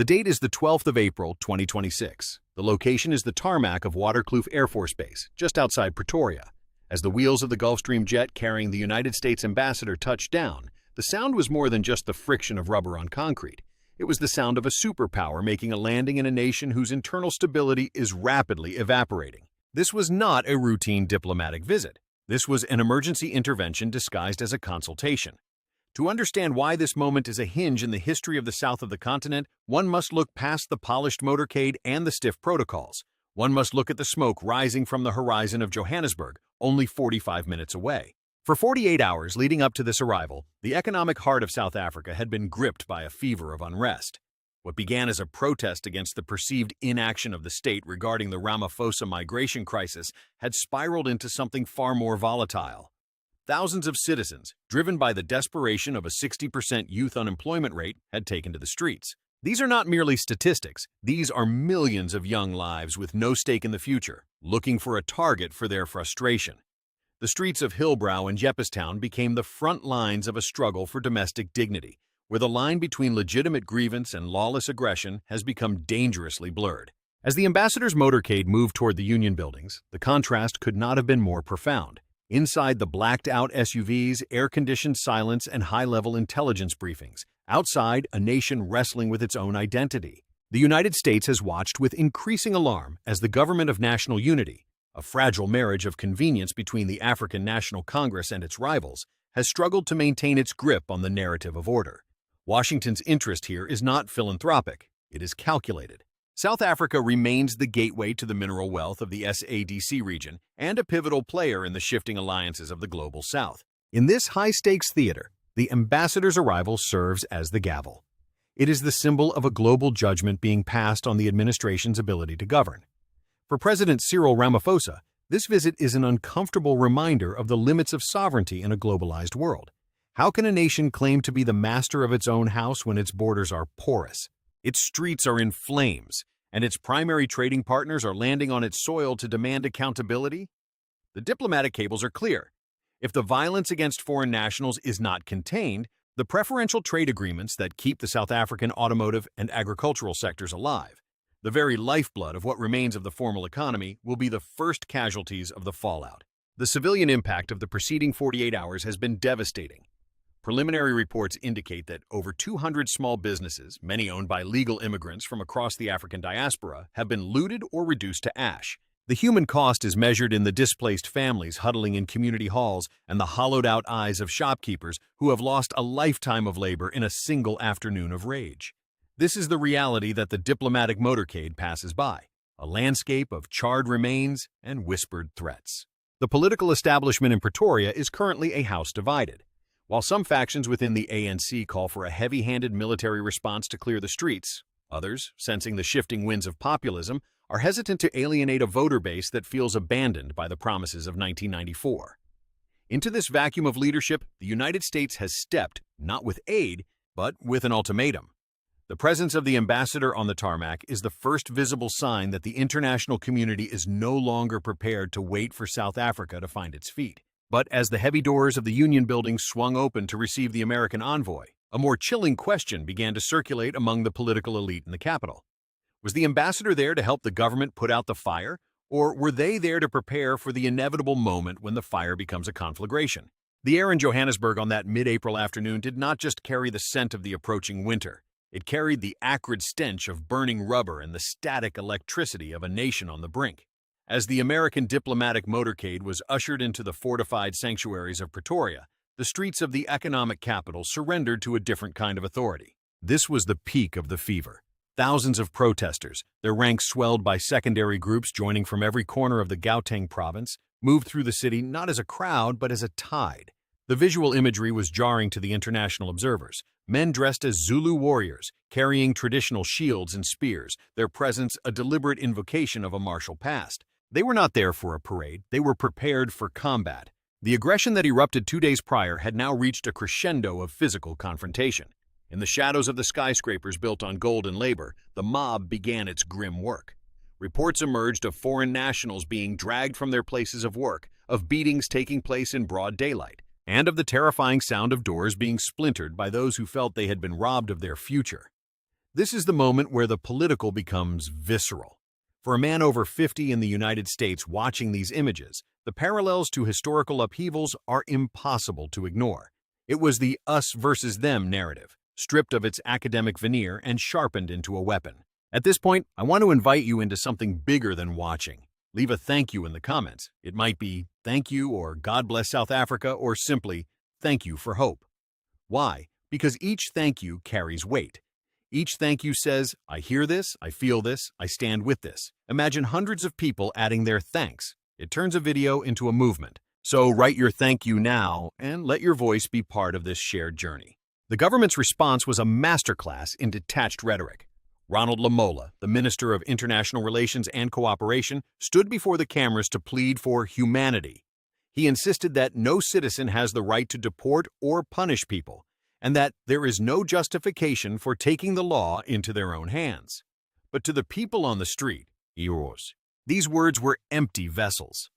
The date is the 12th of April, 2026. The location is the tarmac of Waterkloof Air Force Base, just outside Pretoria. As the wheels of the Gulfstream jet carrying the United States ambassador touched down, the sound was more than just the friction of rubber on concrete. It was the sound of a superpower making a landing in a nation whose internal stability is rapidly evaporating. This was not a routine diplomatic visit. This was an emergency intervention disguised as a consultation. To understand why this moment is a hinge in the history of the south of the continent, one must look past the polished motorcade and the stiff protocols. One must look at the smoke rising from the horizon of Johannesburg, only 45 minutes away. For 48 hours leading up to this arrival, the economic heart of South Africa had been gripped by a fever of unrest. What began as a protest against the perceived inaction of the state regarding the Ramaphosa migration crisis had spiraled into something far more volatile. Thousands of citizens, driven by the desperation of a 60% youth unemployment rate, had taken to the streets. These are not merely statistics. These are millions of young lives with no stake in the future, looking for a target for their frustration. The streets of Hillbrow and Jeppestown became the front lines of a struggle for domestic dignity, where the line between legitimate grievance and lawless aggression has become dangerously blurred. As the ambassador's motorcade moved toward the Union buildings, the contrast could not have been more profound. Inside the blacked-out SUVs, air-conditioned silence, and high-level intelligence briefings. Outside, a nation wrestling with its own identity. The United States has watched with increasing alarm as the government of national unity, a fragile marriage of convenience between the African National Congress and its rivals, has struggled to maintain its grip on the narrative of order. Washington's interest here is not philanthropic, it is calculated. South Africa remains the gateway to the mineral wealth of the SADC region and a pivotal player in the shifting alliances of the global south. In this high-stakes theater, the ambassador's arrival serves as the gavel. It is the symbol of a global judgment being passed on the administration's ability to govern. For President Cyril Ramaphosa, this visit is an uncomfortable reminder of the limits of sovereignty in a globalized world. How can a nation claim to be the master of its own house when its borders are porous? Its streets are in flames, and its primary trading partners are landing on its soil to demand accountability? The diplomatic cables are clear. If the violence against foreign nationals is not contained, the preferential trade agreements that keep the South African automotive and agricultural sectors alive, the very lifeblood of what remains of the formal economy, will be the first casualties of the fallout. The civilian impact of the preceding 48 hours has been devastating. Preliminary reports indicate that over 200 small businesses, many owned by legal immigrants from across the African diaspora, have been looted or reduced to ash. The human cost is measured in the displaced families huddling in community halls and the hollowed-out eyes of shopkeepers who have lost a lifetime of labor in a single afternoon of rage. This is the reality that the diplomatic motorcade passes by, a landscape of charred remains and whispered threats. The political establishment in Pretoria is currently a house divided. While some factions within the ANC call for a heavy-handed military response to clear the streets, others, sensing the shifting winds of populism, are hesitant to alienate a voter base that feels abandoned by the promises of 1994. Into this vacuum of leadership, the United States has stepped, not with aid, but with an ultimatum. The presence of the ambassador on the tarmac is the first visible sign that the international community is no longer prepared to wait for South Africa to find its feet. But as the heavy doors of the Union building swung open to receive the American envoy, a more chilling question began to circulate among the political elite in the capital. Was the ambassador there to help the government put out the fire, or were they there to prepare for the inevitable moment when the fire becomes a conflagration? The air in Johannesburg on that mid-April afternoon did not just carry the scent of the approaching winter. It carried the acrid stench of burning rubber and the static electricity of a nation on the brink. As the American diplomatic motorcade was ushered into the fortified sanctuaries of Pretoria, the streets of the economic capital surrendered to a different kind of authority. This was the peak of the fever. Thousands of protesters, their ranks swelled by secondary groups joining from every corner of the Gauteng province, moved through the city not as a crowd but as a tide. The visual imagery was jarring to the international observers. Men dressed as Zulu warriors, carrying traditional shields and spears, their presence a deliberate invocation of a martial past. They were not there for a parade, they were prepared for combat. The aggression that erupted 2 days prior had now reached a crescendo of physical confrontation. In the shadows of the skyscrapers built on gold and labor, the mob began its grim work. Reports emerged of foreign nationals being dragged from their places of work, of beatings taking place in broad daylight, and of the terrifying sound of doors being splintered by those who felt they had been robbed of their future. This is the moment where the political becomes visceral. For a man over 50 in the United States watching these images, the parallels to historical upheavals are impossible to ignore. It was the us versus them narrative, stripped of its academic veneer and sharpened into a weapon. At this point, I want to invite you into something bigger than watching. Leave a thank you in the comments. It might be thank you or God bless South Africa or simply thank you for hope. Why? Because each thank you carries weight. Each thank you says, I hear this, I feel this, I stand with this. Imagine hundreds of people adding their thanks. It turns a video into a movement. So write your thank you now and let your voice be part of this shared journey. The government's response was a masterclass in detached rhetoric. Ronald Lamola, the Minister of International Relations and Cooperation, stood before the cameras to plead for humanity. He insisted that no citizen has the right to deport or punish people, and that there is no justification for taking the law into their own hands. But to the people on the street, these words were empty vessels.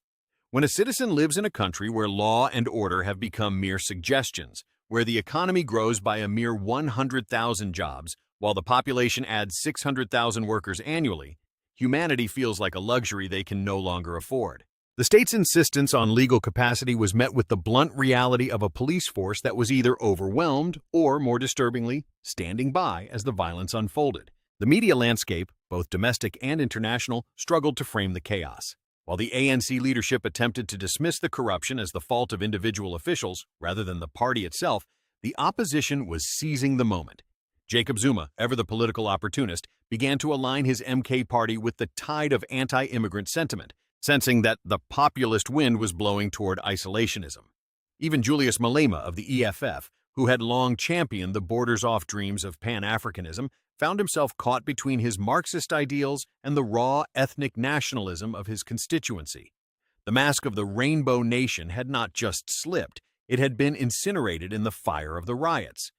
When a citizen lives in a country where law and order have become mere suggestions, where the economy grows by a mere 100,000 jobs, while the population adds 600,000 workers annually, humanity feels like a luxury they can no longer afford. The state's insistence on legal capacity was met with the blunt reality of a police force that was either overwhelmed or, more disturbingly, standing by as the violence unfolded. The media landscape, both domestic and international, struggled to frame the chaos. While the ANC leadership attempted to dismiss the corruption as the fault of individual officials rather than the party itself, the opposition was seizing the moment. Jacob Zuma, ever the political opportunist, began to align his MK party with the tide of anti-immigrant sentiment, sensing that the populist wind was blowing toward isolationism. Even Julius Malema of the EFF, who had long championed the borders-off dreams of Pan-Africanism, found himself caught between his Marxist ideals and the raw ethnic nationalism of his constituency. The mask of the Rainbow Nation had not just slipped, it had been incinerated in the fire of the riots.